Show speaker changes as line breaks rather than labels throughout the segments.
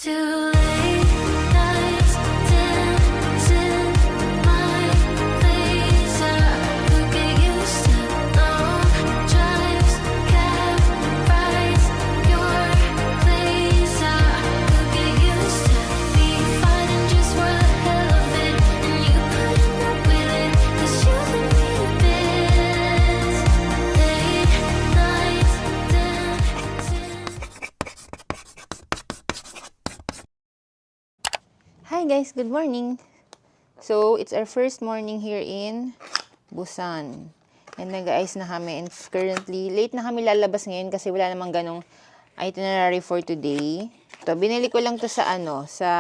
Too late nights dancing my face. I could get used to long drives, cab rides, your place. I could get used to me fighting just for the hell of it, and you putting up with it 'cause you leave me to bits. Late nights dancing.
Hi guys, good morning. So, it's our first morning here in Busan. And nag-ayos na kami. And currently, late na kami lalabas ngayon kasi wala namang ganong itinerary for today. To, binili ko lang to sa sa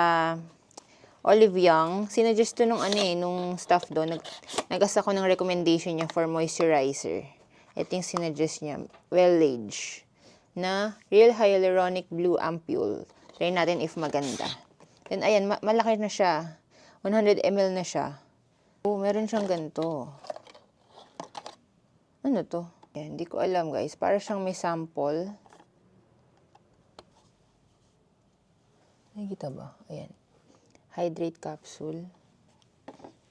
Olive Young. Sinuggest to nung nung staff doon. Nag-asa ko ng recommendation niya for moisturizer. Ito yung sinuggest niya. Well-Age na Real Hyaluronic Blue Ampule. Try natin if maganda. Then, ayan, malaki na siya. 100 ml na siya. Oh, meron siyang ganito. Ano to? Ayan, hindi ko alam, guys. Para siyang may sample. Nakikita ba? Ayan. Hydrate capsule.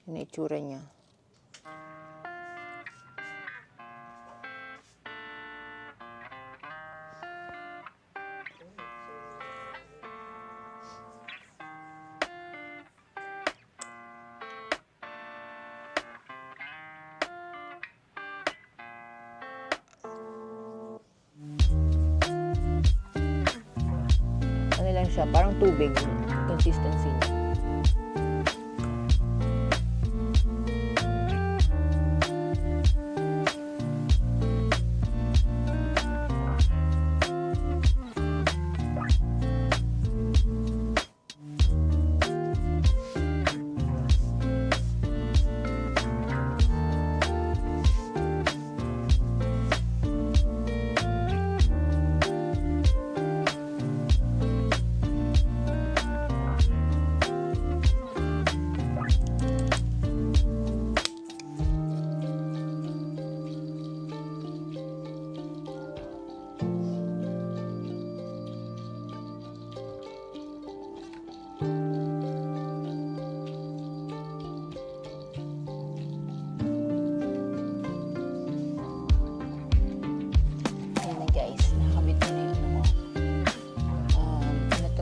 Yun ang itsura niya. Ano lang siya, parang tubig, consistency niya.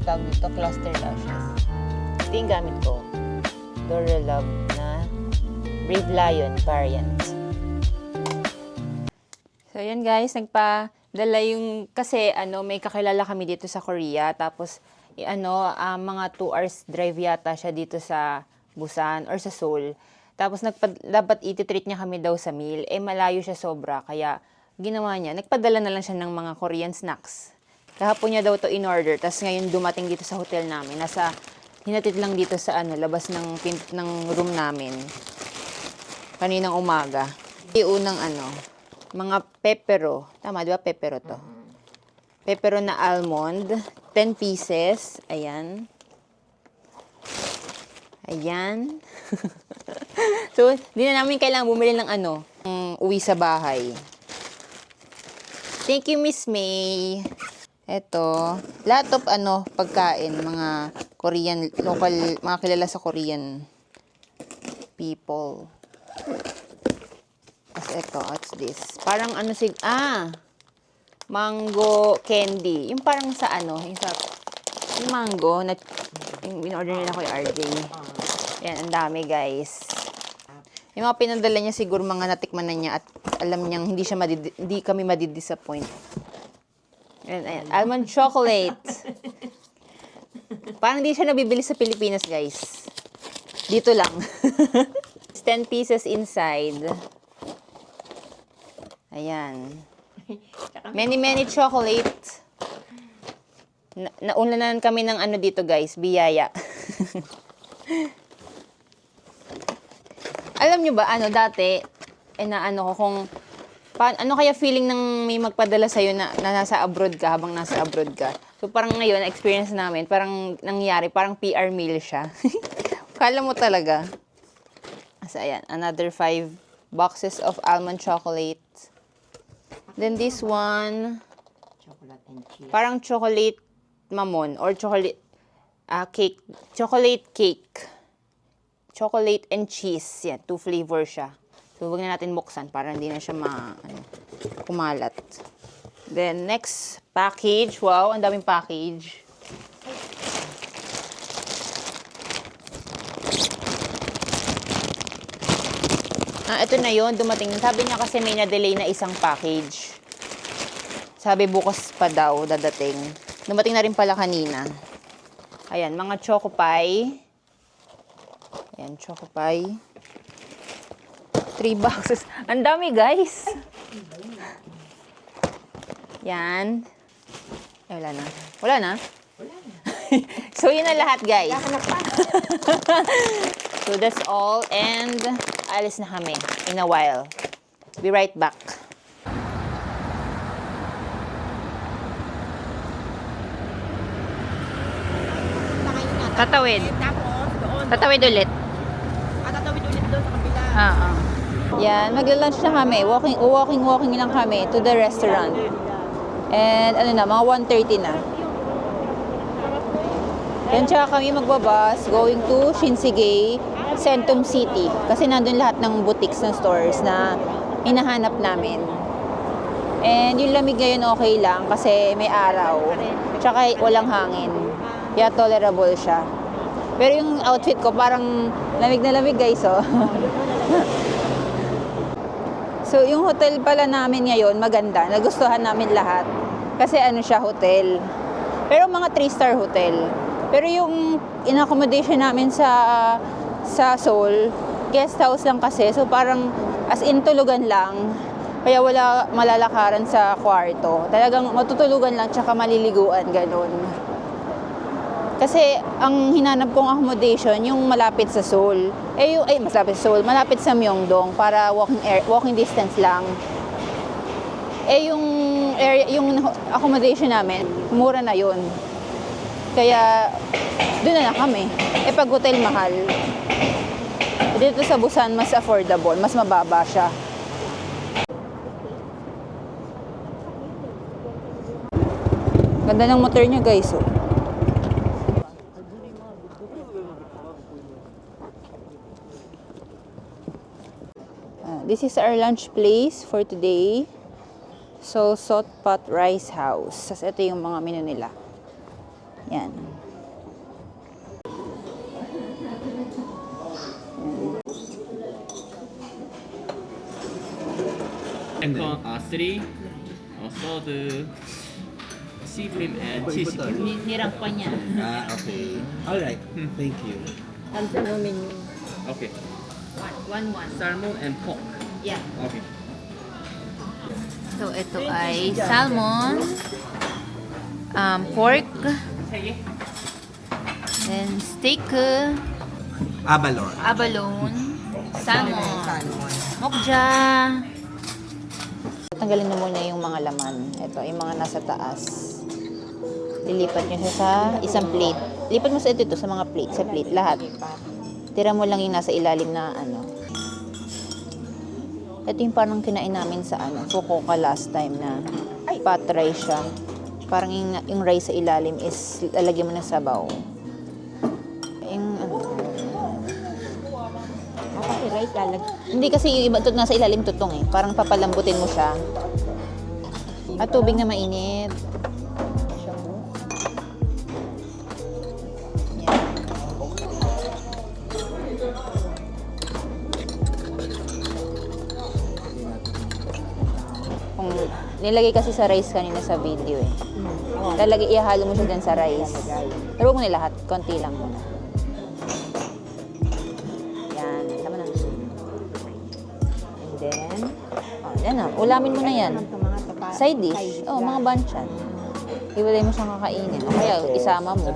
Tawag dito, cluster lashes. Ito yung gamit ko. Duralab na Brave Lion variant. So, yan guys, nagpadala yung, kasi may kakilala kami dito sa Korea. Tapos, mga 2 hours drive yata siya dito sa Busan or sa Seoul. Tapos, dapat iti-treat niya kami daw sa meal. Malayo siya sobra. Kaya, ginawa niya, nagpadala na lang siya ng mga Korean snacks. Kahapon niya daw to in order, tapos ngayon dumating dito sa hotel namin. Hinatid lang dito sa labas ng room namin. Kaninang umaga. Yung unang mga pepero. Tama, di ba pepero to? Pepero na almond. 10 pieces. Ayan. Ayan. So, di na namin kailangan bumili ng uwi sa bahay. Thank you, Miss May. Ito, lahat of pagkain, mga Korean, local, mga kilala sa Korean people. As ito, what's this? Parang mango candy. Yung parang sa yung mango, yung in-order nila ko yung RJ. Yan, ang dami guys. Yung mga pinadala niya siguro mga natikman na niya at alam niyang hindi kami madidisappoint. Ayan, almond chocolate. Parang hindi siya nabibili sa Pilipinas, guys. Dito lang. 10 pieces inside. Ayan. Many chocolate. Naunlanan kami ng dito, guys. Biyaya. Alam nyo ba, dati, ko kung ano kaya feeling ng may magpadala sa'yo na nasa abroad ka, habang nasa abroad ka? So, parang ngayon, experience namin, parang nangyari, parang PR meal siya. Kala mo talaga. So, ayan, another 5 boxes of almond chocolate. Then this one,
Chocolate and cheese.
parang chocolate mamon or chocolate cake, chocolate cake. Chocolate and cheese. Yan, 2 flavor siya. So, huwag na natin buksan para hindi na siya kumalat. Then, next package. Wow, ang daming package. Ito na yon dumating. Sabi niya kasi may na-delay na isang package. Sabi bukas pa daw dadating. Dumating na rin pala kanina. Ayan, mga choco pie. Ayan, choco pie. 3 boxes. Ang dami, guys. Yan. Ay, wala na. Wala na? So, yun na lahat, guys. So, that's all. And, alis na kami in a while. Be right back. Tatawid.
Tapos, doon.
Tatawid ulit.
Tatawid ulit doon sa kabila.
Yan, magla-lunch na kami. Walking lang kami to the restaurant. And ano na, mga 1:30 na. Yan, tsaka kami magbabas going to Shinsegae, Centum City. Kasi nandun lahat ng boutiques ng stores na hinahanap namin. And yung lamig ngayon okay lang kasi may araw. Tsaka walang hangin. Kaya tolerable siya. Pero yung outfit ko parang lamig na lamig, guys, oh. So, yung hotel pala namin ngayon, maganda. Nagustuhan namin lahat. Kasi ano siya, hotel. Pero mga 3-star hotel. Pero yung in-accommodation namin sa Seoul, guest house lang kasi. So, parang as in tulugan lang. Kaya wala malalakaran sa kwarto. Talagang matutulugan lang, tsaka maliliguan, ganun. Kasi ang hinanap kong accommodation, yung malapit sa Seoul. Malapit sa Myeongdong para walking distance lang. Yung accommodation namin, mura na yun. Kaya doon na kami. Pag hotel mahal. Dito sa Busan, mas affordable, mas mababa siya. Ganda ng motor niya, guys, oh. This is our lunch place for today. So, Salt Pot Rice House. Tapos ito yung mga menu nila. Yan.
Three, also the sea cream and cheese cream.
Nirang pa niya.
Okay. All right. Thank you. Okay.
One.
Salmon and pork.
Yeah.
Okay.
So, ito ay salmon, pork, then steak, abalone, salmon, mokja. Tanggalin mo muna yung mga laman. Ito, yung mga nasa taas. Lilipat nyo siya sa isang plate. Lipat mo sa ito sa mga plate, sa plate, lahat. Tira mo lang yung nasa ilalim na ano. Ito yung parang kinain namin sa Fukuoka last time na pot rice siya. Parang yung rice sa ilalim is lalagyan mo ng sabaw. Yung
Kasi rice lalag.
hindi kasi yung iba nasa ilalim tutong eh. Parang papalambutin mo siya. At tubig na mainit. Nilagay kasi sa rice kanina sa video eh. Lalagay, ihalo mo siya dyan sa rice. Pero huwag mo na lahat, konti lang muna. Yan, tama na. And then, yan na, ulamin mo na yan. Side dish, mga banchan. Iwalay mo siyang kakainin. O kaya, isama mo.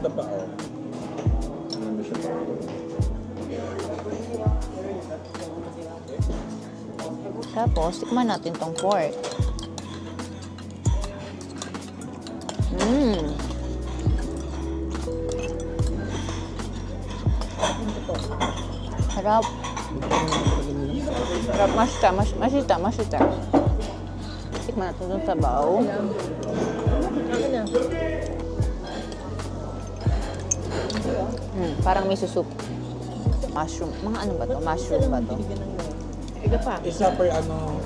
Tapos, tikman natin tong pork. Sarap. Sarap, masita. Tikman natin itong sabaw. Parang miso soup. Mushroom. Mga ano ba to? Mushroom ba to?
Iga pa.
Isa per ano,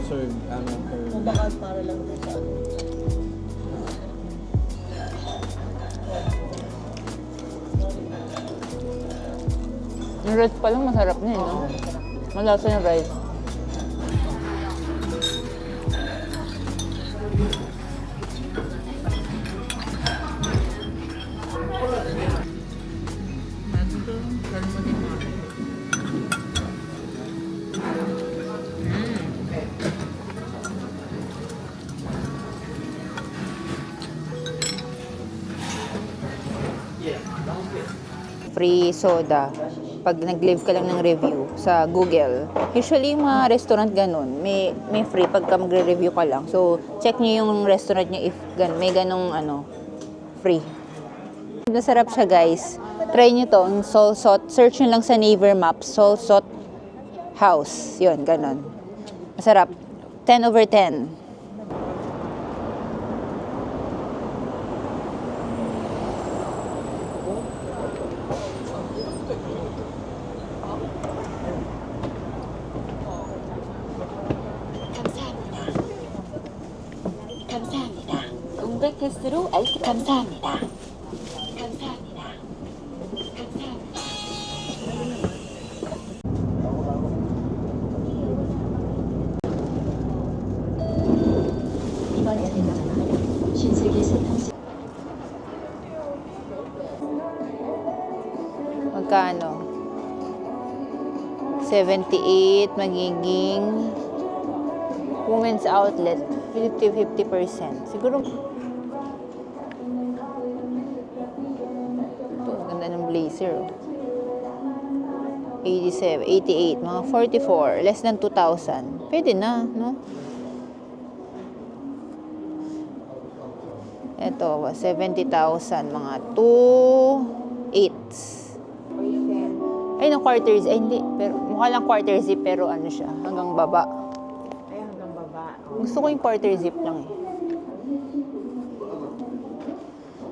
serve, ano, per...
Baka para lang sa
Yung rice pa lang masarap na no? Malasa yung rice. Free soda pag nag-leave ka lang ng review sa Google. Usually, yung mga restaurant ganun, may free pagka magre-review ka lang. So, check nyo yung restaurant nyo if may ganung free. Masarap siya, guys. Try nyo to, ang Solsot. Search nyo lang sa Naver Maps, Solsot House. Yun, ganun. Masarap. 10/10.
감사합니다. 공백 테스트로 알트 감사합니다. 감사합니다. 감사합니다. 이번 여행은 신세계에서
Magkano? 78 magiging women's outlet 50%. Siguro ito, ganda ng blazer. 87, 88, mga 44, less than 2,000. Pwede na, no? Ito, 70,000, mga 2,800. Ay, no, quarter zip. Ay, hindi. Pero, mukha lang quarter zip, pero ano siya, hanggang baba.
Ay, hanggang baba.
Gusto ko yung quarter zip lang eh.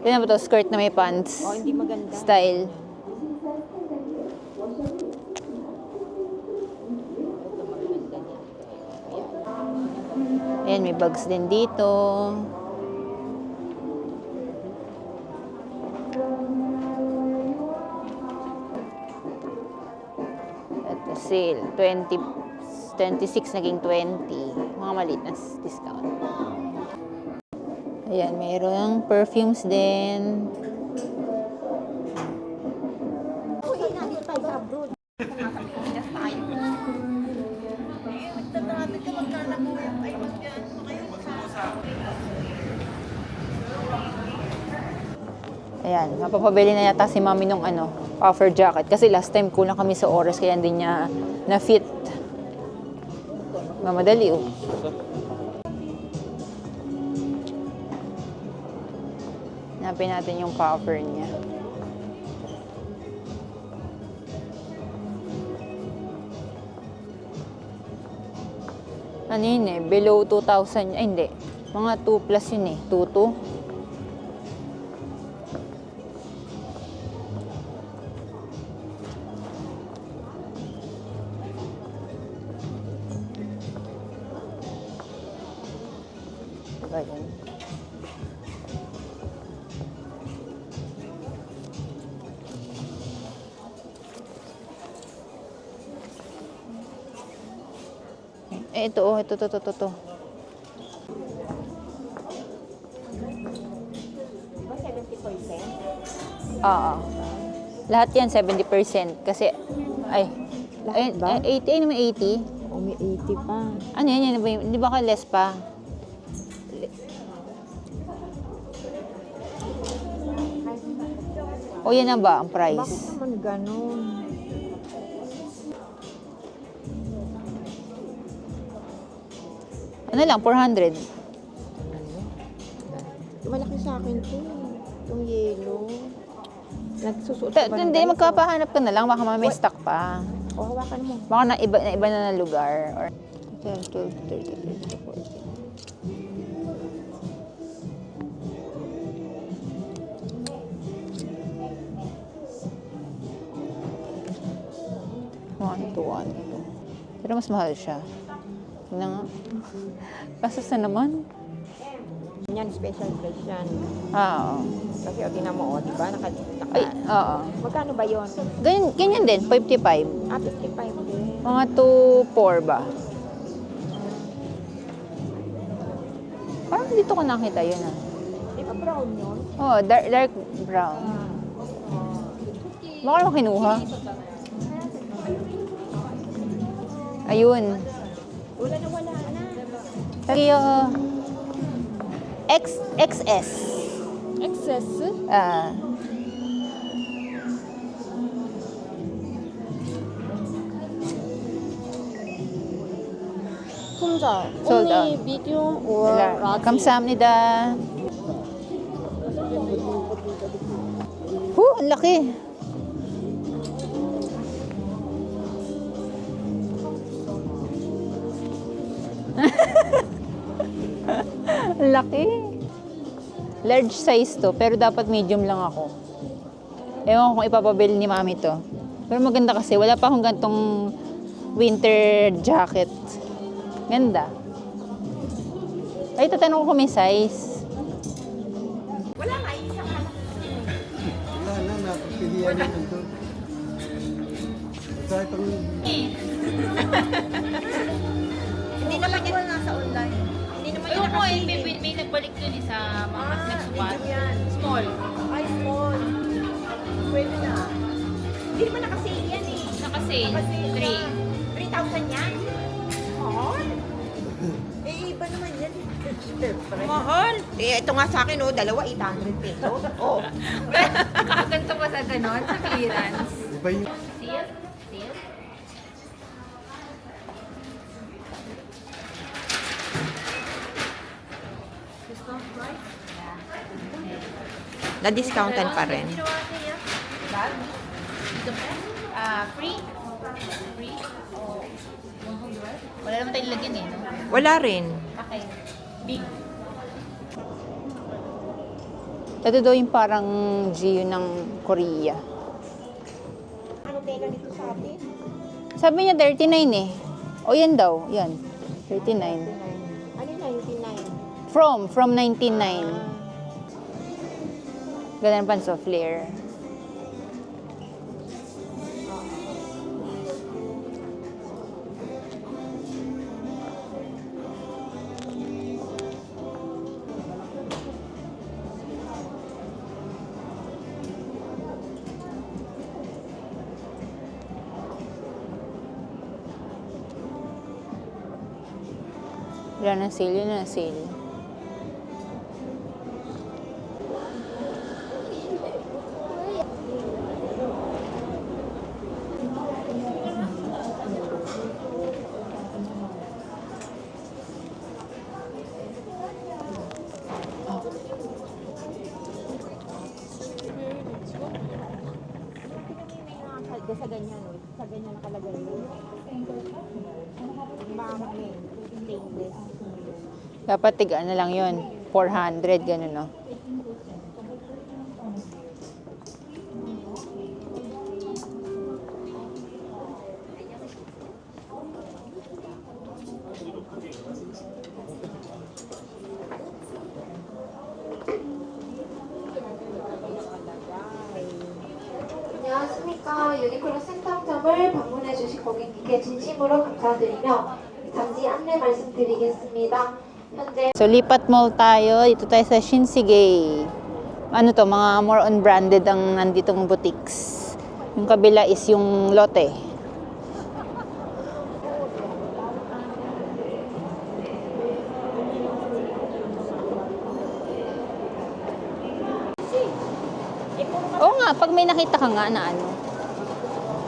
Yan ba to? Skirt na may pants.
Oh, hindi maganda.
Style. Ayan, may bags din dito. Ito, sale. 26 naging 20. Mga maliit na discount. Ayan, mayroong perfumes din. Ayan, mapapabili na yata si mami nung puffer jacket. Kasi last time kulang kami sa oras kaya hindi niya na-fit. Mamadali oh. Hanapin natin yung puffer niya. Ano yun eh, below 2,000, ay hindi. Mga 2 plus yun eh, 2,2. Ayan. Eh, ito, oh, ito.
Diba 70%?
Oo. Lahat yan, 70%. Kasi, ay,
Lahat ba?
80, ay naman 80.
O, may 80 pa.
Ano yan, hindi ba ka less pa? O yan na ba ang
Bakit
price?
naman ganun?
Ano lang, 400.
Malaki sa akin to. Itong yellow. Nagsusuot ka ba ng
Hindi,
ganito?
magkapahanap ka na lang. Baka may stock pa.
O, hawakan mo.
Baka na iba na ng lugar. Or 12, 13, 14. 1, 2, 1, 2. Pero mas mahal siya. Tingnan nga. Gastos na naman.
Yan, special price yan.
Oo.
Kasi o, tingnan mo, o, diba?
Ay, oo.
Magkano ba yun?
Ganyan din, 55.
55 din.
Mga 2, 4 ba? Parang dito ko nakita yun ah.
Di ba brown yun?
Oh, dark brown. Baka naman kinuha. Ayun.
Wala na, wala na.
Tayo. XS.
Excess?
Ah.
혼자.
Sold
Only
out.
medium or large?
감사합니다. Ang laki. Ang laki. Large size to, pero dapat medium lang ako. Ewan ko kung ipapabili ni mami to. Pero maganda kasi, wala pa akong gantong winter jacket. Ganda. Ay, tatanong ko kung may size.
Wala na, napapilihan nito doon. Sa itong...
Hindi naman yan nasa online. Hindi naman yan
Ayoko eh,
nakasili.
may nagbalik dun eh sa mga nagsukat.
medium yan.
Small.
Ay, small. Pwede na. Hindi naman nakasale yan eh.
Nakasale.
Nakasale
3.
na. 3,000 yan? Mahal. Eh, iba naman yan. Mahal. Eh, ito nga sa akin, oh, dalawa, 800 pesos. Oh.
Nakaganto pa sa ganon, sa clearance.
Iba yung...
Seal? Seal?
Na-discountan pa rin.
Free? Free? Wala naman tayong lagyan eh, no?
Wala rin.
Okay. Big.
Ito daw yung parang Gio ng Korea.
Ano tela nito sa atin?
Sabi niya 39 eh. O yan daw, yan. 39.
Ano 99?
From 99. Ganun pa sa flare. Wala na sale, yun na sale.
Sa ganyan, oh. Sa ganyan nakalagay yun. Mga stainless.
Dapat tigaan na lang yun. 400, ganun no.
안녕하십니까. 유니클로 센텀점을 방문해주신 고객님께 진심으로 감사드리며 잠시 안내 말씀드리겠습니다. 현재
So, lipat mall tayo. Dito tayo sa Shinsegae. Ano to, mga more on branded ang nanditong boutiques. Yung kabila is yung Lotte. Oo nga, pag may nakita ka nga na ano,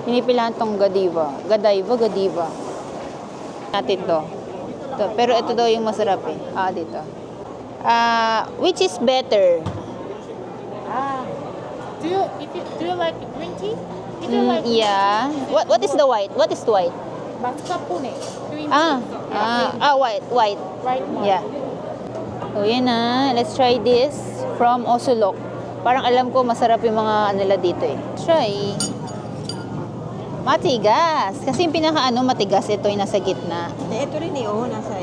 pinipilahan tong Godiva. Godiva. Natin to. Ito. Pero ito daw yung masarap eh. Dito. Which is better?
Do you like green tea? If you like
Yeah. What is the white? What is the white?
mascarpone, green
White.
right one.
Yeah. So, yan na. Let's try this from Osulok. Parang alam ko masarap yung mga nila dito eh. Try. Matigas. Kasi yung pinaka matigas, ito yung nasa gitna.
Ito rin eh, oh, nasa...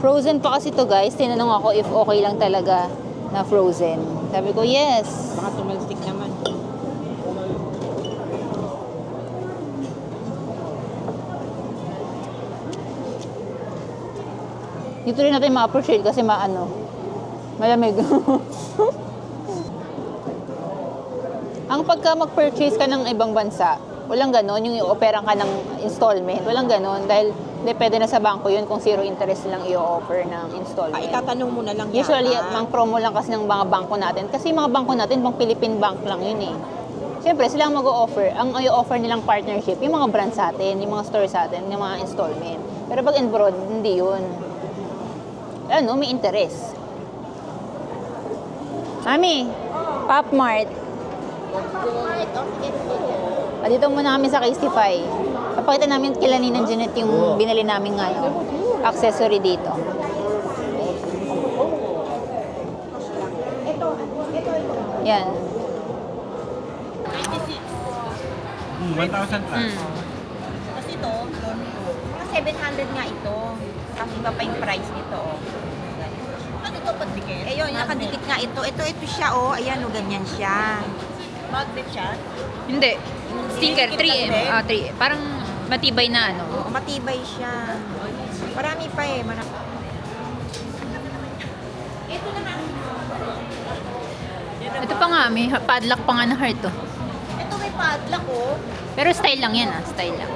Frozen pa kasi to guys. Tinanong ako if okay lang talaga na frozen. Sabi ko, yes.
Baka tumalsik naman.
Dito rin natin ma-appreciate kasi malamig. Ang pagka mag-purchase ka ng ibang bansa, walang ganon, yung i-operan ka ng installment, walang ganon, dahil depende na sa bangko yun kung zero interest lang i-offer ng installment.
Itatanong mo na lang
Usually,
yata.
mang promo lang kasi ng mga bangko natin. Kasi yung mga bangko natin, pang Philippine Bank lang yun eh. Siyempre, sila ang mag-o-offer. Ang i-offer nilang partnership, yung mga brands sa atin, yung mga stores sa atin, yung mga installment. Pero pag abroad, hindi yun. May interest. Mami, Pop Mart. Dito muna kami sa Castify. Papakita namin kila Ninang Jeanette yung binili namin accessory dito. Yan.
1,000 plus.
Kasi ito, mga 700 nga ito. Tapos iba pa yung price nito, oh. Ano ito, pagdikit? Eh, yun, nakadikit nga ito. Ito siya, oh. Ayan, oh, ganyan siya. Magnet siya?
Hindi. Sticker,
Sticker
3M.
lang din?
3M. Parang matibay na
Oo, matibay siya. Marami pa eh. Ito na nga.
Ito pa nga, may padlock pa nga na heart to.
Ito may padlock, oh.
Pero style lang yan style lang.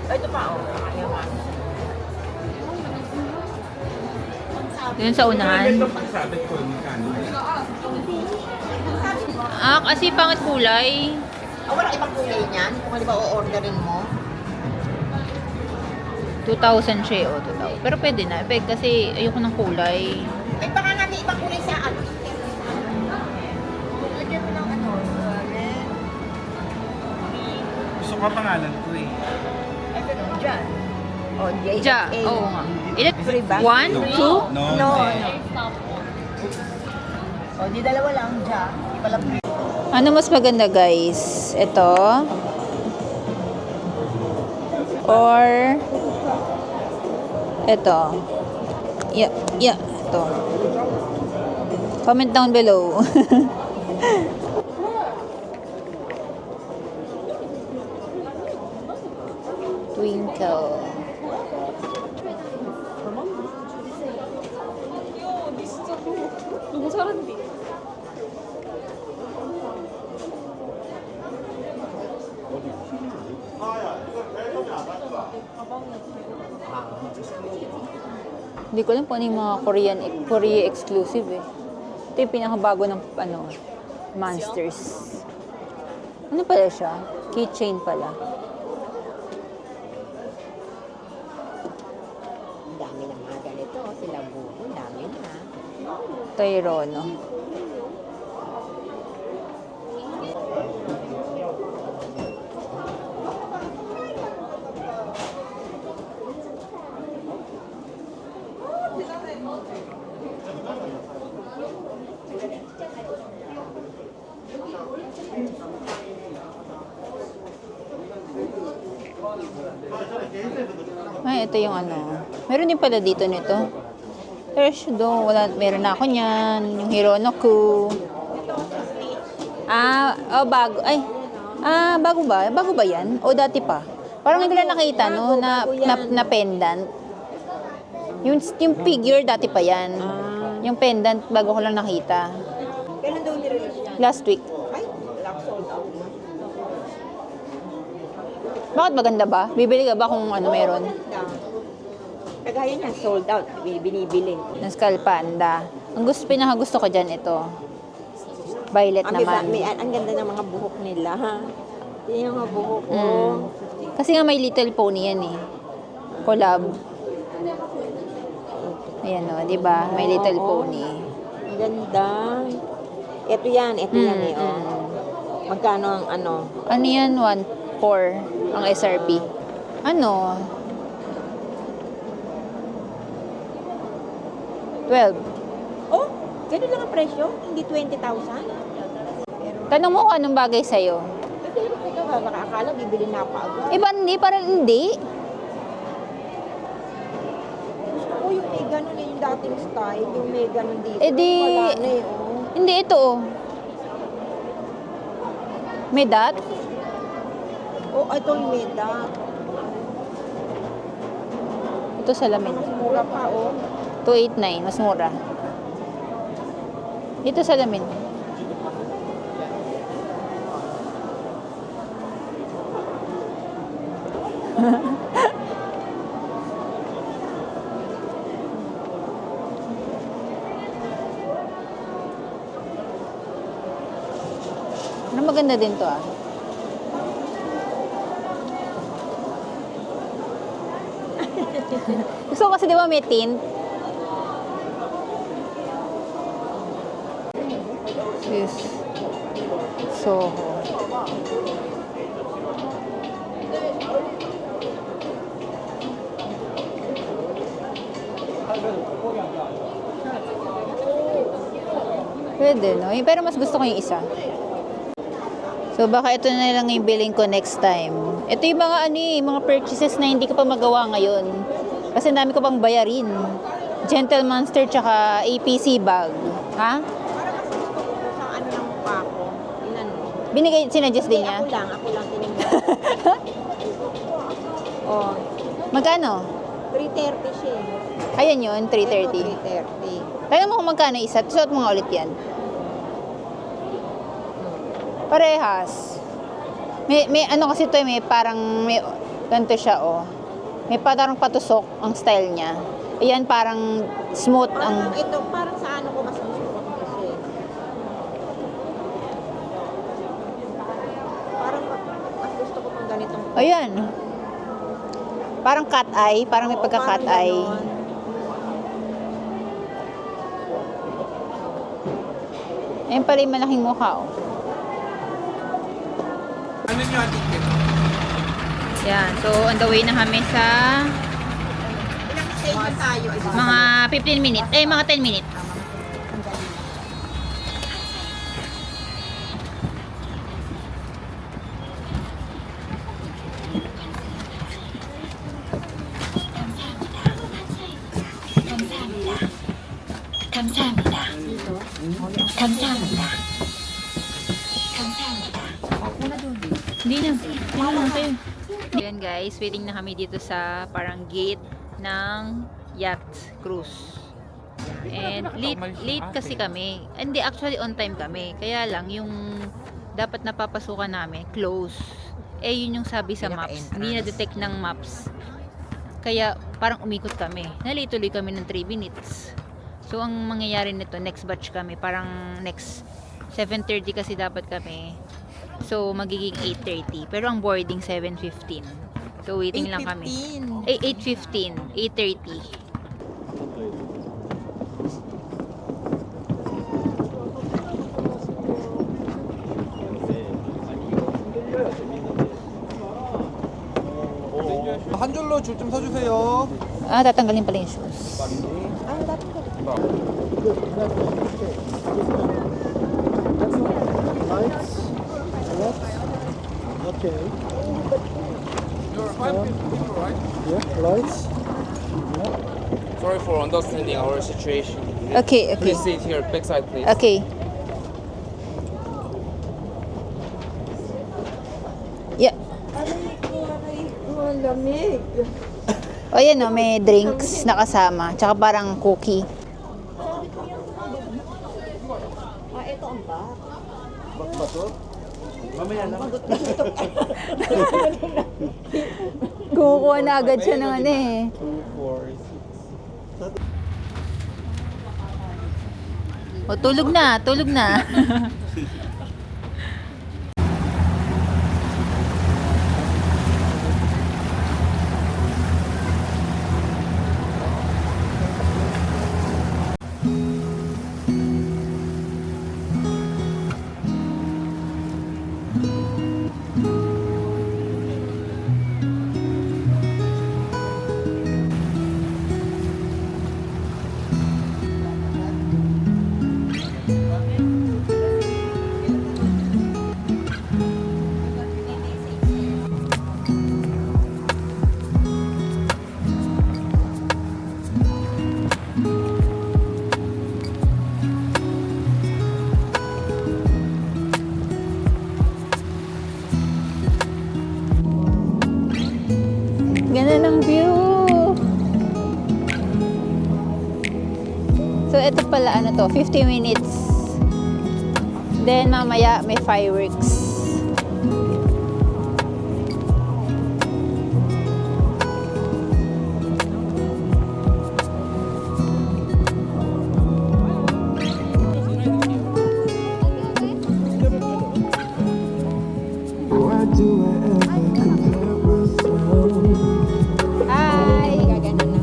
Ito pa, oh. Ayan nga.
Doon sa unahan.
Pagsabit ko, magkano?
Kasi pangit kulay.
Walang ibang kulay niyan. Kung halimbawa o-orderin mo.
2,000 siya, 2,000. Pero pwede na, kasi ayoko ng kulay.
Ay, baka nga may ibang kulay sa ano. Lagyan mo ng ano.
Gusto ko pangalan ko eh.
Ito na, dyan. Oh,
Ja, oo nga. Ilan?
Free ba?
1, 2?
No. Oh, di dalawa lang, dyan. Di pala
Ano mas maganda guys? Ito? Or ito? Yeah. Ito. Comment down below. Twinkle. Hindi ko alam kung ano yung mga Korea exclusive eh. Ito yung pinakabago ng Monsters. Ano pala siya? Keychain pala.
Ang dami ng mga ganito. Sila buko, dami na.
Tyrono. Ay, ito yung Meron din pala dito nito. Pero meron na ako niyan. Yung Hironoku. Bago. Bago ba? Bago ba yan? O dati pa? Parang hindi ko lang nakita, no? Na pendant. Yung figure, dati pa yan. Yung pendant, bago ko lang nakita.
Kailan daw nirelease yan?
Last week.
Ay, sold out na.
Bakit maganda ba? Bibili ka ba kung meron?
Kagaya niya, sold out. Binibili.
Ng Skull Panda. Pinakagusto ko dyan ito. Violet naman.
Ang ganda ng mga buhok nila, ha? Yung mga buhok ko.
Kasi nga may Little Pony yan eh. Collab. Ayan o, di ba? May Little Pony.
Ang ganda. Ito yan eh, oh. Magkano ang
Ano yan? 1,400 ang SRP. Ano? 12.
Oh, ganun lang ang presyo? Hindi 20,000?
Tanong mo kung anong bagay sa'yo.
Kasi Ito, akala bibili na pa agad.
Eh, ba hindi? Parang hindi.
Gusto ko yung may ganun yung dating style, yung may ganun dito.
Eh, di...
Wala na eh, oh.
Hindi, ito oh. May dot?
Oh, ito yung may dot.
Ito salamin.
Mas mura pa, oh.
289, mas mura. Ito salamin. Ano maganda din to ah. Gusto ko kasi di ba may tint? Yes. Soho. Pwede, no? Pero mas gusto ko yung isa. So, baka ito na lang yung billing ko next time. Ito yung mga, mga purchases na hindi ko pa magawa ngayon. Kasi ang dami ko pang bayarin. Gentle Monster tsaka APC bag. Ha?
Para mas gusto ko sa ano ng mukha ko. Inan mo.
Binigay, sinadjust din niya?
Ako lang tinignan. Oh,
Magkano?
330 siya eh.
Ayan yun, 330.
Ito, 330.
Kaya mo kung magkano isa, suot mo nga ulit yan. Parehas. May ano kasi to, may parang, may, ganito siya, oh. May parang patusok ang style niya. Ayan, parang smooth
Parang
ang...
ito, parang sa ano ko mas gusto ko kasi. Parang mas gusto ko pang ganitong.
Ayan. Parang cat eye, parang may
Oo,
pagka-cat
parang
eye.
ganon.
Ayan pala yung malaking mukha, oh.
Ano nyo ang ticket?
Yan, so on the way na kami sa
Ilang stage na tayo?
mga 15 minutes, mga 10 minutes.
감사합니다. 감사합니다. 감사합니다.
Hindi na. Tingnan lang kayo. Ayan guys, waiting na kami dito sa parang gate ng yacht cruise. And late kasi kami. Hindi, actually on time kami. Kaya lang, yung dapat napapasukan namin, close. Eh, yun yung sabi sa maps. Hindi na-detect ng maps. Kaya parang umikot kami. Nalate tuloy kami ng 3 minutes. So, ang mangyayari nito, next batch kami. Parang next 7:30 kasi dapat kami. So, magiging 8:30. Pero ang boarding 7:15. So, waiting lang kami. 8:15. 8:30.
한 줄로 줄 좀 서주세요.
Ah, tatanggalin pala yung shoes.
Okay. You're 5 people, right? Yeah, lights.
Sorry for understanding our situation.
Okay, okay.
Please sit here, backside, please.
Okay. Yeah.
Lamig.
O yan o, may drinks na kasama. Tsaka parang cookie.
Ito ang bag.
Mamaya na.
Kumukuha na agad siya ng ano eh.
2, 4, 6.
O, tulog na, tulog na. pala, ano to, 50 minutes. Then, mamaya may fireworks. Hi! Gagano na.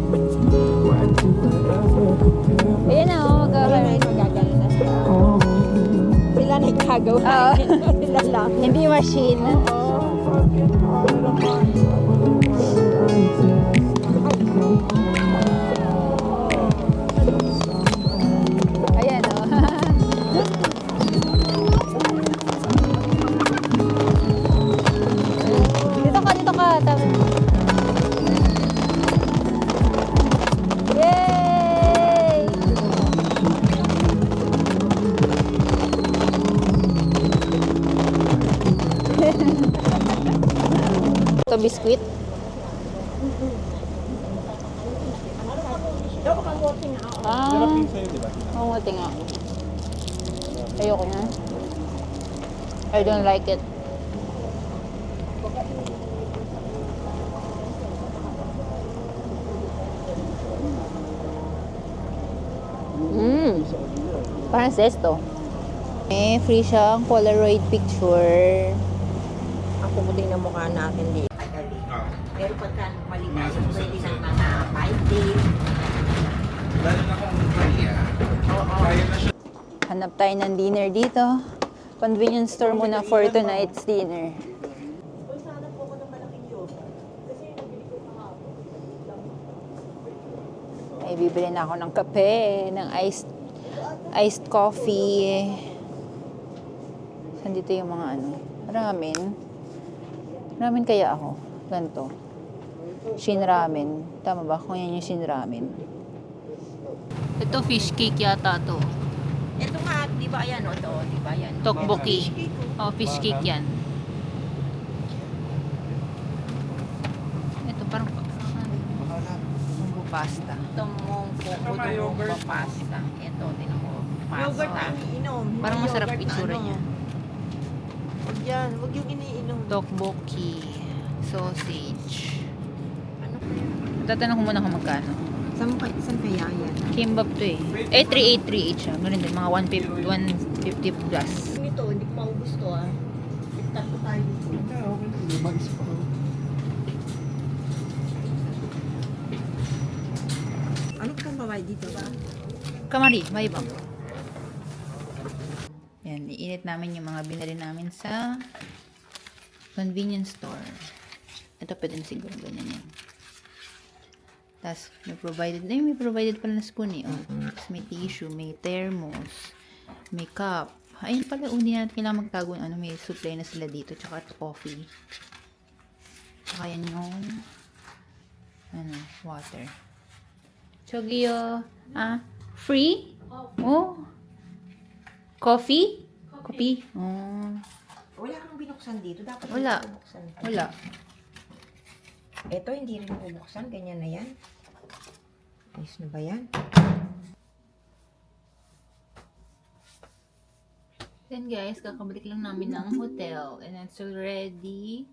Ayan na, oh, magagano na siya. Sila na ikagawa. Sila lang. Hindi machine. Ayan, oh. Dito ka. Tama. Yay! Ito biskuit. Kamuti nga. Ayoko na. I don't like it. Parang zesto. Free siyang Polaroid picture.
Ang pumuti na mukha natin dito. Pero pagka maligas, pwede ng mga 5 days.
Hanap tayo ng dinner dito. Convenience store muna for tonight's dinner. Ay, bibili na ako ng kape, ng iced coffee. Saan dito yung mga ano? Ramen. Ramen kaya ako. Ganito. Shin ramen. Tama ba? Kung yan yung shin ramen. Ito fish cake yata to.
Ito nga, di ba yan o to? Di ba yan?
Tteokbokki. Oh, fish cake yan. Ito parang pasta.
Ito mong pasta. Ito, tinan mo. Pasta.
Parang masarap itsura niya.
Huwag yan. Huwag yung iniinom.
Tteokbokki. Sausage. Tatanong ko muna kung magkano.
Saan kaya yan?
Kimbap to eh. 3838 siya. Ganun din. Mga 150 plus.
Ito, hindi ko maubos to ah. Tatlo tayo dito. Ano kang babae dito ba?
Kamari, may ibang. Yan, iinit namin yung mga binili namin sa convenience store. Ito pwede na siguro ganyan yan. Tapos, may provided pala na spoon eh. Oh. Tapos, may tissue, may thermos, may cup. Ayun pala, hindi natin kailangan magtago ng ano, may supply na sila dito, tsaka coffee. Tsaka yan yung water. Chogyo, free? Oh. Coffee? Coffee? Oh.
Wala kang binuksan dito. Dapat
Wala.
buksan.
Wala.
Ito, hindi rin bubuksan. Ganyan na yan. Ayos na ba yan?
Then guys, kakabalik lang namin ng hotel. And it's already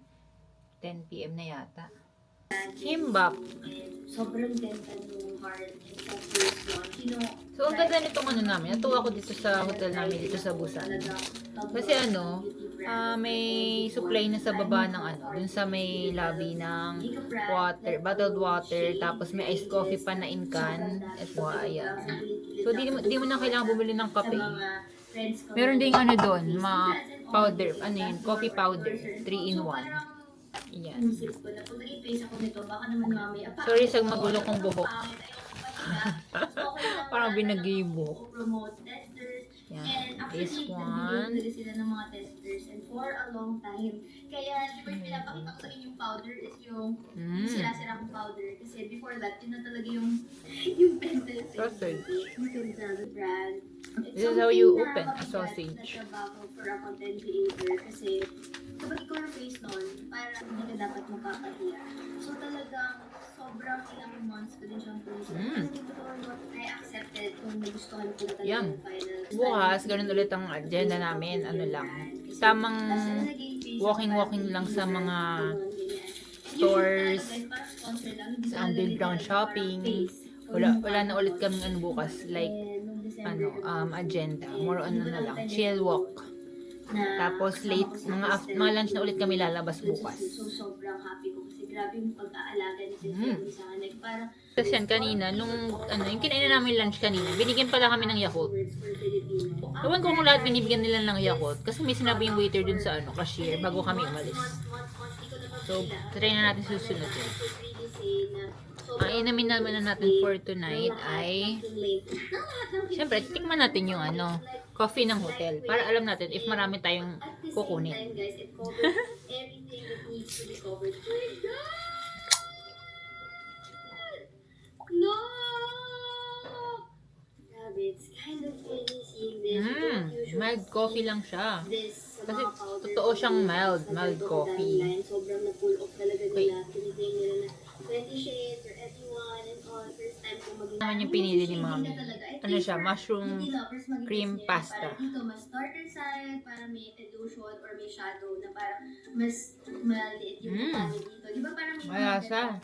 10 PM na yata. Kimbap.
sobrang ganda ng heart sa first launch. You know,
So, ang ganda nitong ano namin. Natuwa ko dito sa hotel namin, dito sa Busan. Kasi ano, may supply na sa baba ng ano, dun sa may lobby ng water, bottled water, tapos may iced coffee pa na in can. At ayan. So, di mo na kailangan bumili ng kape. Meron ding ano doon, powder, ano yun, coffee powder, 3-in-1. Yan.
Isip ko na kung naging face ako nito, baka naman mamaya.
Sorry sa magulo kong buhok. Parang binagay yung buhok.
Promote testers.
Yan.
And actually,
This one.
nag-video sila ng mga testers and for a long time. Kaya, di ba yung pinapakita ko sa inyong powder is yung sira-sira kong powder. Kasi before that, yun na talaga yung pencil.
Sausage.
You can tell the brand.
This is how you open a sausage.
Trabaho for a content creator kasi kapag ikaw yung face nun, parang hindi ka dapat magpapahiya. So talagang sobrang ilang months ko din siyang puso. I accepted kung nagustuhan ko talaga
Yum.
yung final.
Bukas, ganun ulit ang agenda namin. Ano lang, tamang walking lang sa mga stores, sa underground shopping. Wala na ulit kaming ano bukas, like, agenda. More on na lang, chill walk. Tapos late, mga lunch na ulit kami lalabas bukas.
So sobrang happy ko kasi grabe yung pag-aalaga ni Tiffany sa akin. Like parang
Tapos yan, kanina, yung kinain namin lunch kanina, binigyan pala kami ng Yakult. Ewan ko kung lahat binibigyan nila ng Yakult, kasi may sinabi yung waiter dun sa cashier, bago kami umalis. So, try na natin susunod yun. Ang inamin naman na natin for tonight ay, siyempre, tikman natin yung coffee ng hotel, para alam natin if marami tayong kukunin.
guys, it covers everything that needs to be covered. No! Grabe, it's kind of funny seeing this. We don't usually
Mild coffee lang siya.
this sa
Kasi
mga powder.
totoo siyang mild coffee.
Timeline. Sobrang na-pull off talaga nila. Pinigay nila na 20 shades or everyone and all. First time ko maging
Naman yung pinili ni Mami.
Ano
Ano siya, mushroom cream pasta.
Para dito, mas starter side, para may illusion or may shadow na parang mas maliit yung talo dito. Di ba parang may
Malasa.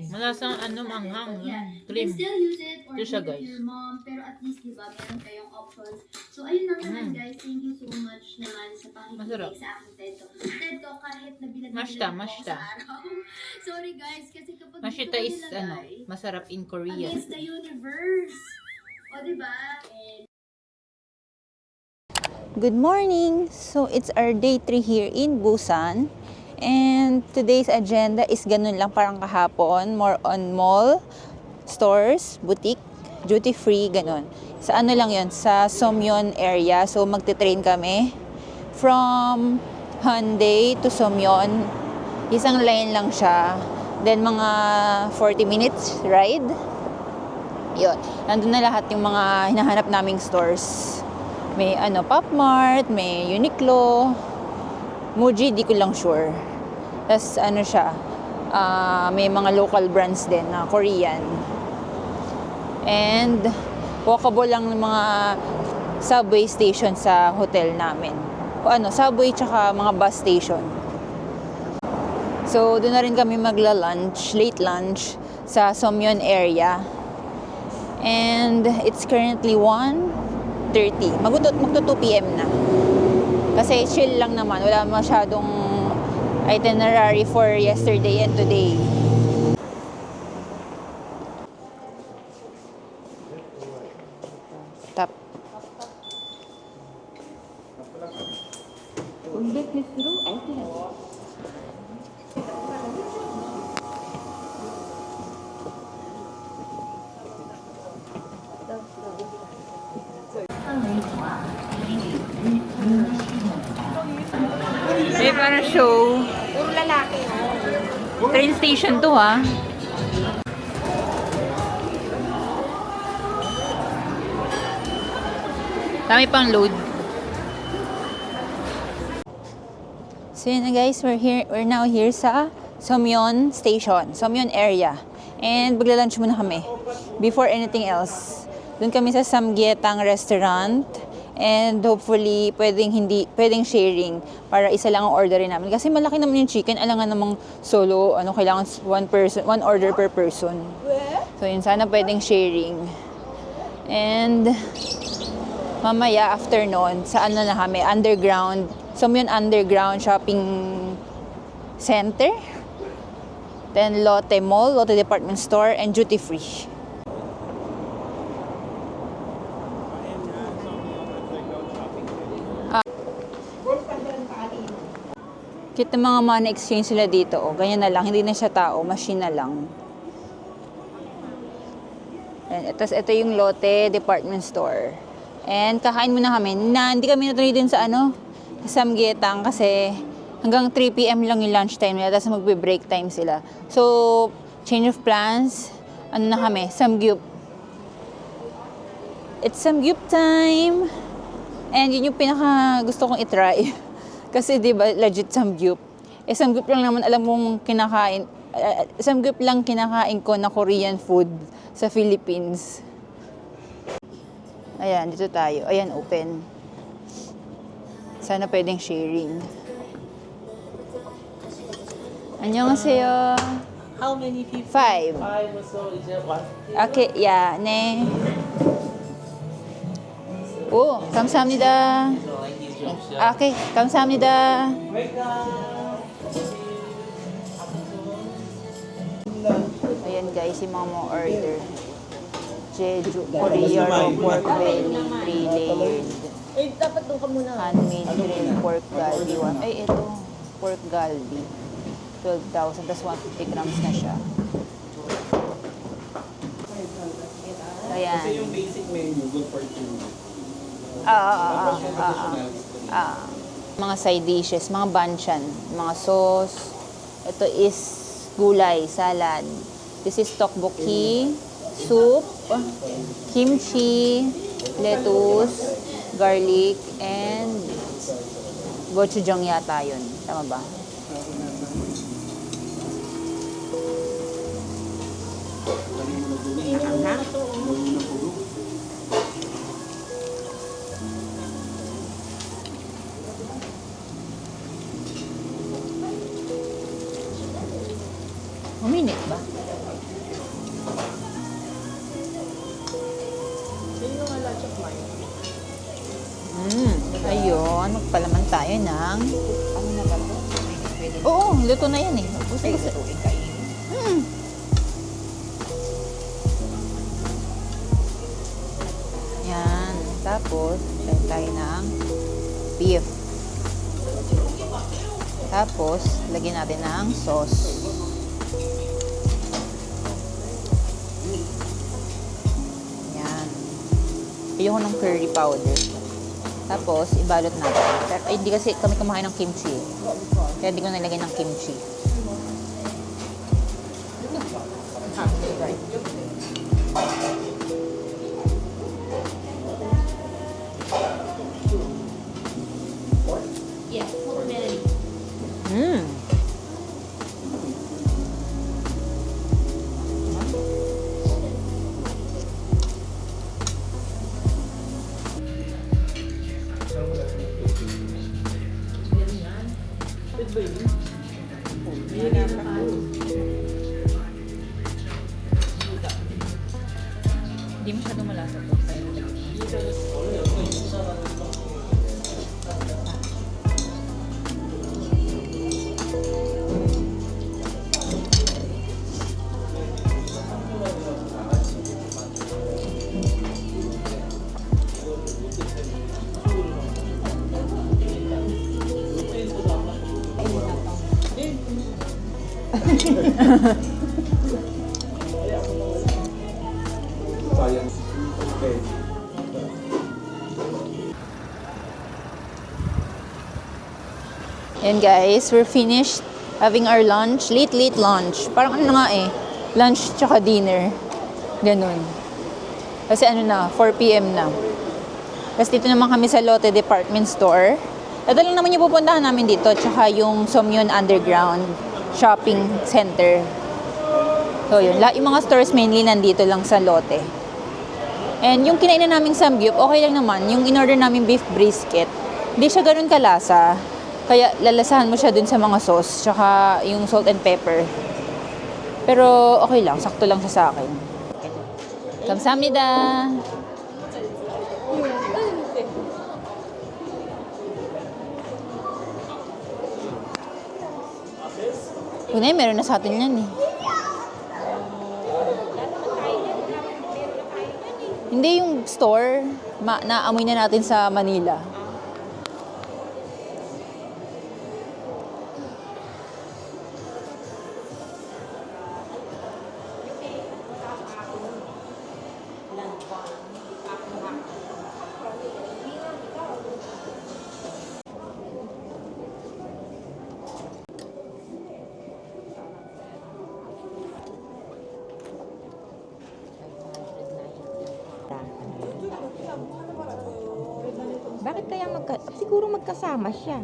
Malasang manghang. Cream.
You can still use it or
Ito siya,
give it to
guys.
your mom, pero at least, di ba, meron kayong options. So, ayun lang naman, guys. Thank you so much naman sa
Masarap.
pakikinig sa aking TED Talk. TED Talk, kahit nabilag
Mashta.
sa araw. Sorry, guys, kasi kapag
Mashita
dito
is,
ko nilagay,
masarap in Korean.
against the universe. O, diba? And
Good morning! So, it's our day 3 here in Busan. And today's agenda is ganun lang parang kahapon. More on mall, stores, boutique, duty free, ganun. Sa ano lang yon sa Somyeon area. So, magte-train kami from Hyundai to Somyeon. Isang line lang siya. Then, mga 40 minutes ride. Yun. Nandun na lahat yung mga hinahanap naming stores. May Pop Mart, may Uniqlo, Muji, di ko lang sure. Tapos siya, may mga local brands din na Korean. And walkable lang ng mga subway station sa hotel namin. Subway tsaka mga bus station. So, doon na rin kami magla-lunch, late lunch sa Somyeon area. And it's currently 1:30. Magto 2 p.m. na. Kasi chill lang naman. Wala masyadong itinerary for yesterday and today. Tap. May parang show.
Puro lalaki.
Train station to, ha? Dami pang load. So yun na guys, we're now here sa Somyeon Station, Somyeon area. And magla-lunch muna kami before anything else. Doon kami sa Samgyetang restaurant. And hopefully, pwedeng sharing para isa lang ang orderin namin. Kasi malaki naman yung chicken, alangan namang solo, kailangan one order per person. So yun, sana pwedeng sharing. And mamaya afternoon, sa na kami, underground, Somyeon Underground Shopping Center. Then Lotte Mall, Lotte Department Store, and duty free. Cute na mga money exchange sila dito. Ganyan na lang. Hindi na siya tao. Machine na lang. Tapos ito yung Lotte Department Store. And kakain muna kami. Hindi kami natuloy din sa Samgyetang kasi hanggang 3 p.m. lang yung lunch time nila. Tapos magbe-break time sila. So, change of plans. Na kami? Samgyup.
It's samgyup time! And yun yung pinaka gusto kong itry. Kasi di ba legit samgyup. Eh samgyup lang naman alam mong kinakain. Samgyup lang kinakain ko na Korean food sa Philippines. Ayan, dito tayo. Ayan, open. Sana pwedeng sharing. 안녕하세요.
How many people?
5.
5 or so. Is it one?
Okay, yeah, 네. 오, 감사합니다.
So I give you option.
Okay, 감사합니다. Ayan guys, yung mga mo order. Jeju, Korea, raw pork belly, 3-layered.
Eh, dapat doon ka muna.
Handmade grilled pork galbi. Ay, ito, pork galbi. 12,000, tas 150 grams na siya. Ayan.
Kasi yung basic menu, good for 2.
Mga side dishes, mga banchan, mga sauce. Ito is gulay, salad. This is tteokbokki, soup, kimchi, lettuce, garlic, and gochujang yata yun. Tama ba? Uminit ba? Ayun, magpalaman tayo ng...
Ano na ba ito? Pwede
Oo, luto na yan eh.
Ay, lutuin kainin.
Yan. Tapos, try tayo ng beef. Tapos, lagyan natin ng sauce. Yan. Ayoko ng curry powder. Tapos, ibalot natin. Pero, ay, hindi kasi kami kumain ng kimchi. Kaya hindi ko nilagay ng kimchi. Hindi masyadong malasa to.
Science. Okay.
And guys, we're finished having our lunch. Late lunch. Parang ano na nga eh. Lunch tsaka dinner. Ganun. Kasi ano na, 4 p.m. na. Tapos dito naman kami sa Lotte Department Store. Ito lang naman yung pupuntahan namin dito. Tsaka yung Somyeon Underground Shopping Center. So yun. Yung mga stores mainly nandito lang sa Lotte. And yung kinain na naming samgyup, okay lang naman. Yung in-order namin beef brisket, hindi siya ganun kalasa. Kaya lalasahan mo siya dun sa mga sauce, tsaka yung salt and pepper. Pero okay lang, sakto lang siya sa akin. 감사합니다. Kunay, meron na sa atin yan eh. Hindi yung store, naamoy na natin sa Manila.
Bakit kaya siguro magkasama siya.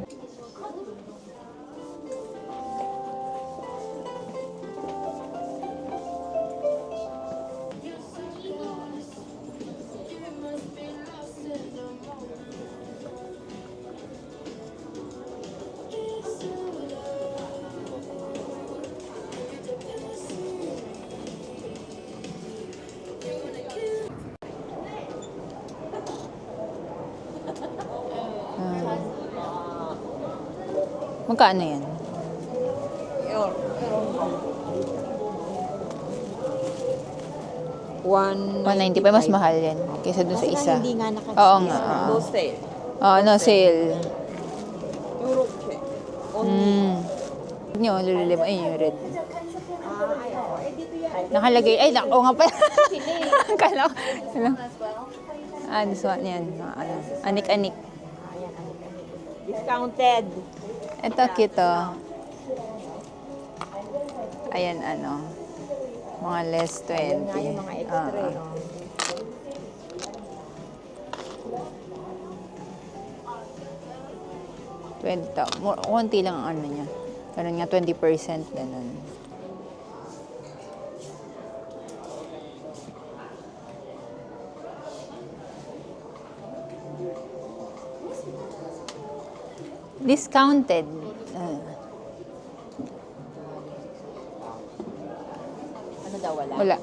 Magkano yan? 195, mas mahal yan kaysa dun sa isa.
Hindi nga naka
Oo nga.
No sale.
Oo, no sale.
Europe.
Nyo, lululim. Ayun yung red. Nakalagay. Ay, oo nga pala. Kala ko. This one yan. Anik-anik.
Discounted.
Ito, cute oh. Ayan, mga less 20.
Yung mga extra.
Konti lang ang niya. Ganun nga, 20%. Ganun. Discounted.
Ano daw wala?
Wala.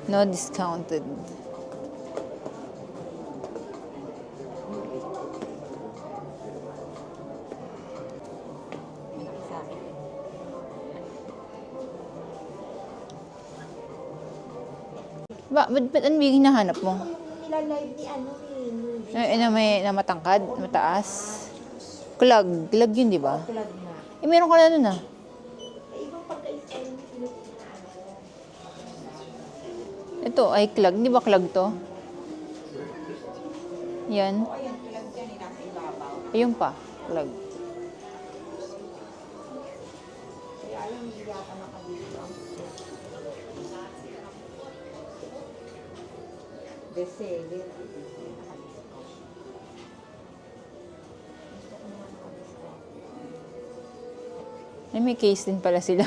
No discounted. Ba't ang biging nahanap mo?
Nilalive ni
Na matangkad, mataas. Clog yun, di ba?
Tulad na.
Meron ka na nun ah.
Ibang pagka-style.
Ito ay clog, di ba clog to? Yan.
Ayan, tulad yan, nasa ibabaw.
Ayun pa, clog.
Kaya alam, hindi yata nakabito. Bestseller.
May case din pala sila.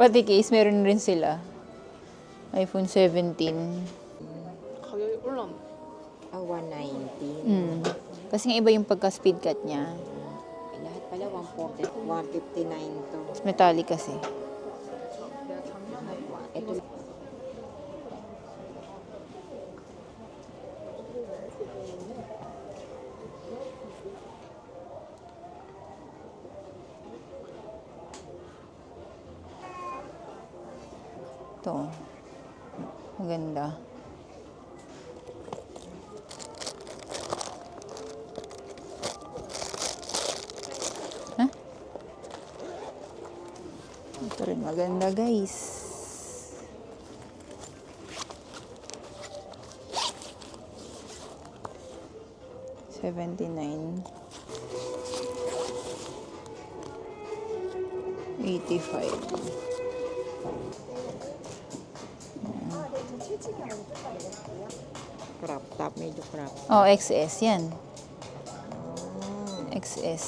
Pati case, meron rin sila. iPhone 17.
가격이 올랐네.
190.
Kasi nga iba yung pagka-speed cut niya.
Lahat pala 140, 159 to.
Metallic kasi.
Ito.
Ito. Maganda. Ha? Ito rin maganda, guys. $79. 85.
Crop top, medyo crop.
Oh, XS yan. XS.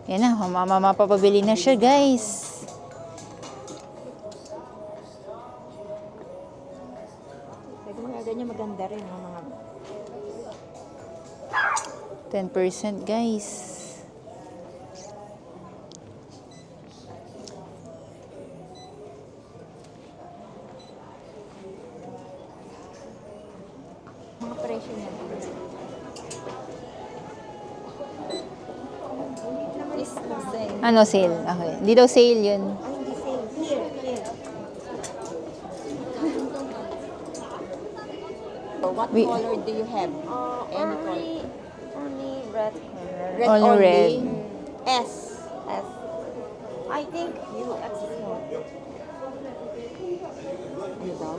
Yan na, mapapabili na siya, guys.
Pwede mga ganyan maganda rin, mga
10%, guys.
mga presyo niya. Is sale.
Ano, sale? Okay. Hindi daw sale yun.
Ay, hindi sale. Here. So, what
We-
color do you have? Any color?
Only red color.
Red
Only
only?
red.
S.
I think you
Ano daw?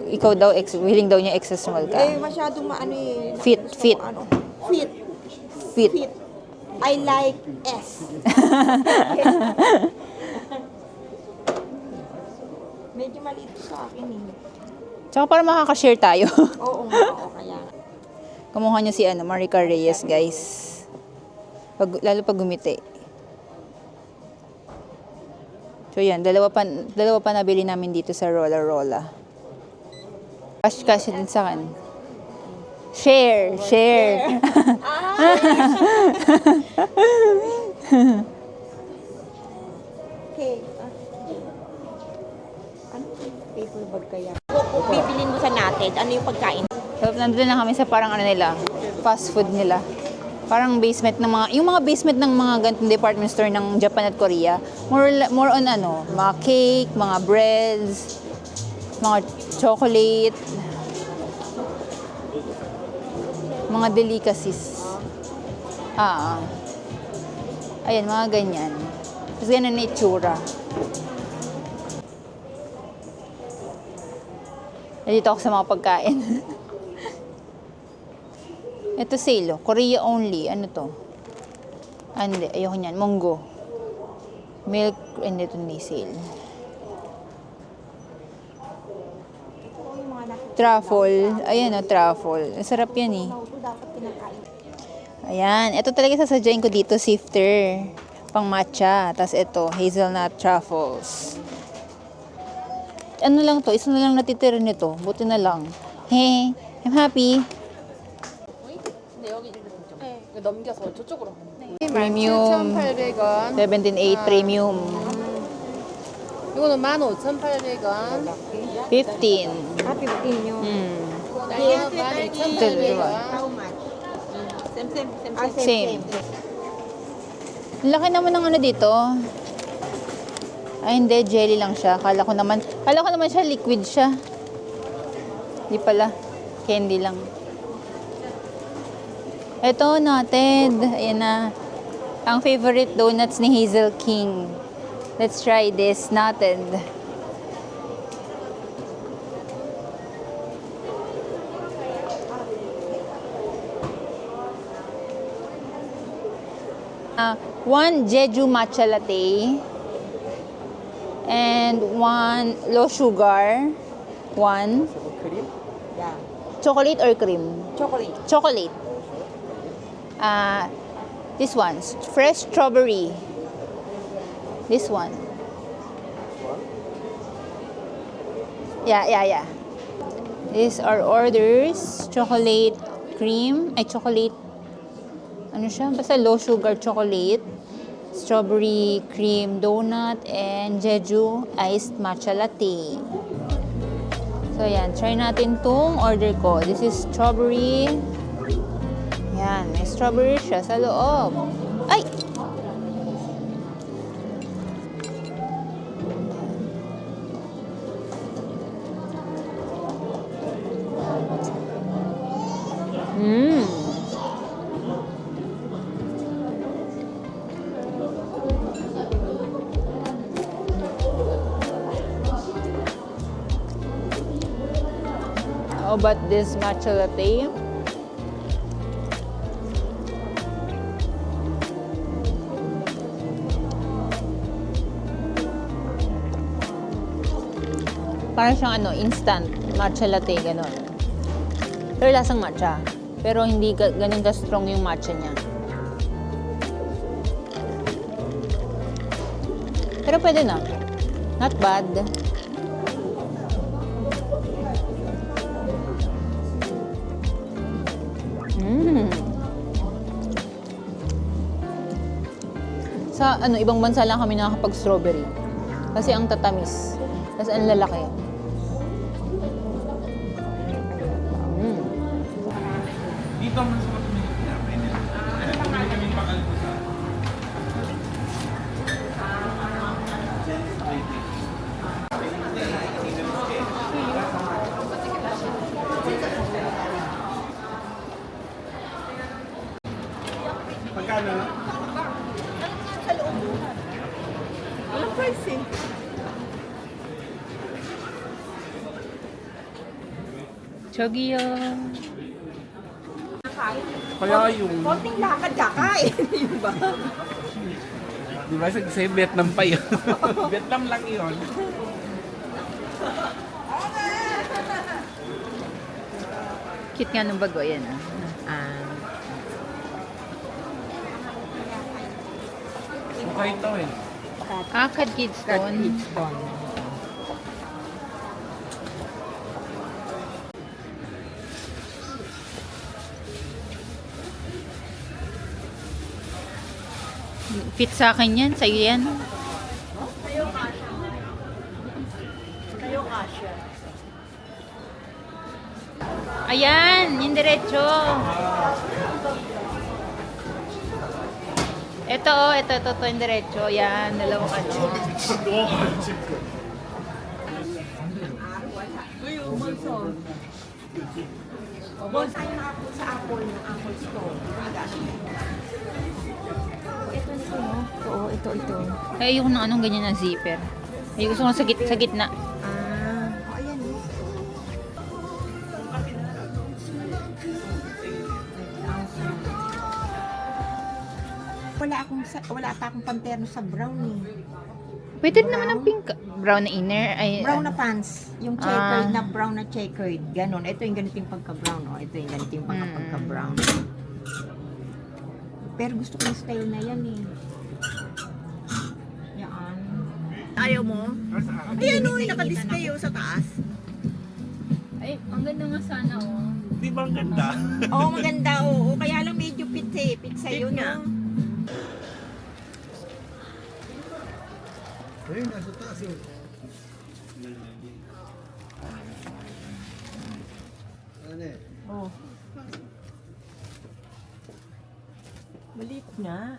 Ikaw daw, willing daw niya extra small ka.
Eh, masyadong maano eh.
Fit.
Ano? Fit.
Fit.
I like S. Medyo maliit sa akin eh.
Tsaka para makaka-share tayo.
Oo nga, oo, kaya.
Kamukha niyo si Maricar Reyes, guys. Lalo pag gumiti. So yan, dalawa pa nabili namin dito sa Rola Rola. Cash din sa akin. Share.
Okay. Ano paper bag kaya? Kung bibilin mo sa natin, ano yung pagkain?
So, nandun na kami sa parang ano nila, fast food nila. Parang basement ng yung mga basement ng mga ganitong department store ng Japan at Korea. More on ano, mga cake, mga breads, mga chocolate, mga delicacies. Ayan, mga ganyan. Tapos ganun na itsura. Nandito ako sa mga pagkain. Ito sale, Korea only. Ano to? Hindi, ayoko niyan. Munggo. Milk, and ito hindi sale. Truffle. Ayan o, truffle. Sarap yan eh. Ayan. Ito talaga sasadyain ko dito, sifter. Pang matcha. Tapos ito, hazelnut truffles. Ano lang to? Isa na lang natitira nito. Buti na lang. Hey, I'm happy.
넘겨서 저쪽으로.
Premium.
17,800원.
17.8 premium.
이거는 15,800원.
15.
15 yun.
이거 12,800원.
How much?
Same. Ang laki naman ng ano dito. Ay, hindi. Jelly lang siya. Kala ko naman siya liquid siya. Di pala. Candy lang. Ito, noted. Ayan na. Ang favorite donuts ni Hazel King. Let's try this. Noted. One Jeju matcha latte. And one low sugar. One.
Yeah.
Chocolate or cream?
Chocolate.
Chocolate. This one, fresh strawberry. This one. Yeah. These are orders. Chocolate cream. Chocolate. Ano siya? Basta low sugar chocolate. Strawberry cream donut. And Jeju iced matcha latte. So, yan. Try natin tong order ko. This is strawberry. Yan, may strawberry siya sa loob. Ay! How about this matcha latte? Parang siyang instant matcha latte, gano'n. Pero lasang matcha. Pero hindi ganun ka-strong yung matcha niya. Pero pwede na. Not bad. Sa ibang bansa lang kami nakakapag-strawberry. Kasi ang tatamis. Tapos ang lalaki.
Dito mo sa Magkano?
Sa loob. Walang price eh.
Chogyo.
Kaya yung...
Konting lakad kakain. Yun ba?
Di ba sa Vietnam pa yun? Vietnam lang yun.
Cute nga ng bago. Ayan.
Mukha ito eh.
Cat Kidston. Fit sa akin yan. Sa'yo yan. Ayan, yung diretso. Ito, yung diretso. Yan, dalawang ano.
Tayo nakapunta sa Apple, ng Apple Store. Ito nito, no? Oo, ito.
Ay, ayoko ng anong ganyan na zipper. Ay, gusto ko sa gitna.
Ayan, eh. Wala pa akong panterno sa brown eh.
Pwede rin naman ang pink. Brown na inner. Ay,
Brown na pants. Yung checkered na brown na checkered. Ganon. Ito yung ganito yung pagka-brown. Oh. Ito yung ganito yung pagka-brown. Pero gusto ko yung style na yan eh. Yan. Ayaw mo? Ayan o, naka-display o sa taas.
Ay, ang ganda nga sana oh.
Di ba ang ganda?
Oo, maganda oo. Kaya lang medyo fit eh. Fit sa'yo no?
Ayun, nasa taas yun. Ano eh?
Oh. Maliit nga.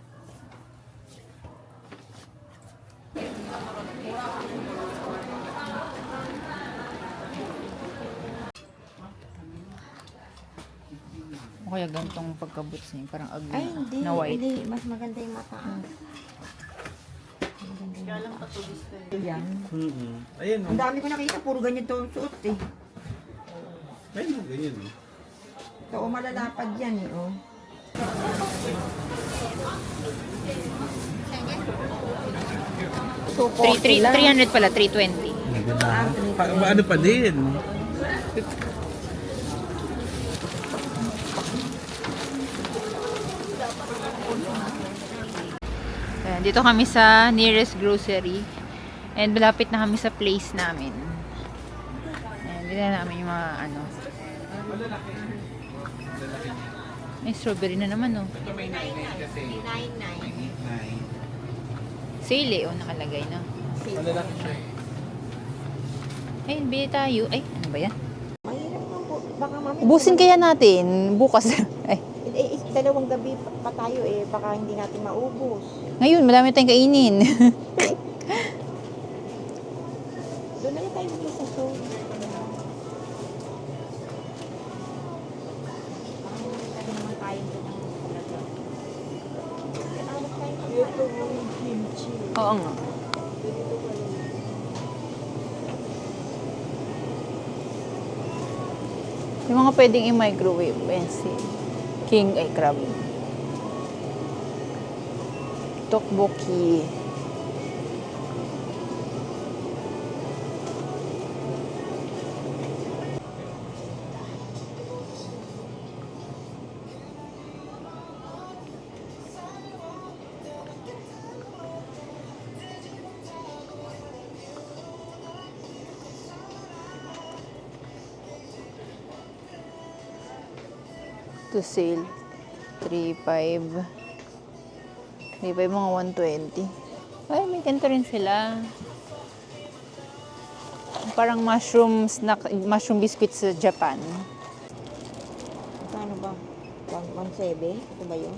O kaya gantong pagkabuts niya. Parang ugly
Ay, hindi.
na white.
Hindi. Mas maganda yung mataas. Kaya lang patubis ka yan.
Ayun,
Ang dami ko nakita. Puro ganyan to ang suot eh.
ayun, ganyan eh.
Oo, malalapad yan eh. Oh. Suko.
300 pala, 320.
Ano pa din?
Ayan, dito kami sa nearest grocery. And malapit na kami sa place namin. Ayan, dito na namin yung mga ano. May strawberry na naman, oh.
Ito may 99 kasi. 99.
Sale, oh, nakalagay na.
Malalaki siya eh.
Ayun, bili tayo. Ay, ano ba yan?
Mahirap na po. Baka mamaya.
Busin kaya natin bukas. Ay,
Dalawang gabi pa tayo eh. Baka hindi natin maubos.
ngayon, marami tayong kainin.
Doon na lang tayo muna sa show. Sabi naman tayo doon ang talaga. Ito yung kimchi.
Oo nga. Yung mga pwedeng i-microwave. Ayan si King ay crab. Tteokbokki. To sale. 3.5. 3.5 mga 120. Ay, may ganito rin sila. Parang mushroom snack, mushroom biscuits sa Japan.
Paano ba? 1.7? Ito ba yun?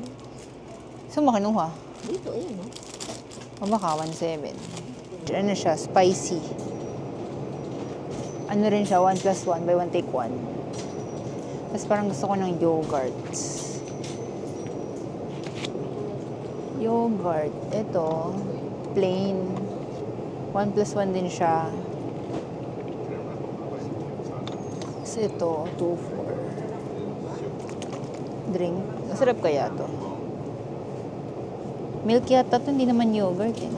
So, makinuha.
Dito, ayun no?
O baka 1.7. Ano siya? Spicy. Ano rin siya? 1 plus 1 by 1 take 1. Tapos parang gusto ko ng yogurt. Yogurt. Ito. Plain. 1 plus 1 din siya. Tapos ito. 2, 4. Drink. Masarap kaya to. Milk yata to. Hindi naman yogurt eh.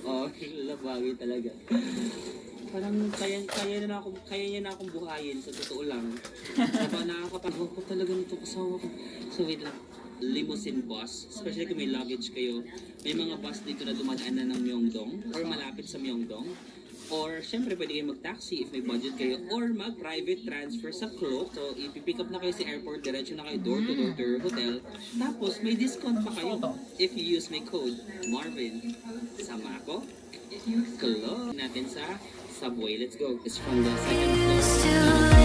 Oo, bagay talaga. Parang kaya niya na akong buhayin sa totoo lang. Diba nakakapagod ko talaga nito kasama ko. So wait lang. Limousine bus, especially kung may luggage kayo. May mga bus dito na dumadaan na ng Myeongdong or malapit sa Myeongdong. Or syempre pwede kayo mag-taxi if may budget kayo or mag-private transfer sa Klook. So ipipick up na kayo sa airport, diretso na kayo door to door to your hotel. Tapos may discount pa kayo if you use my code Marvin. Sama ako? Klook natin sa subway. Let's go. It's from the second floor.
Used to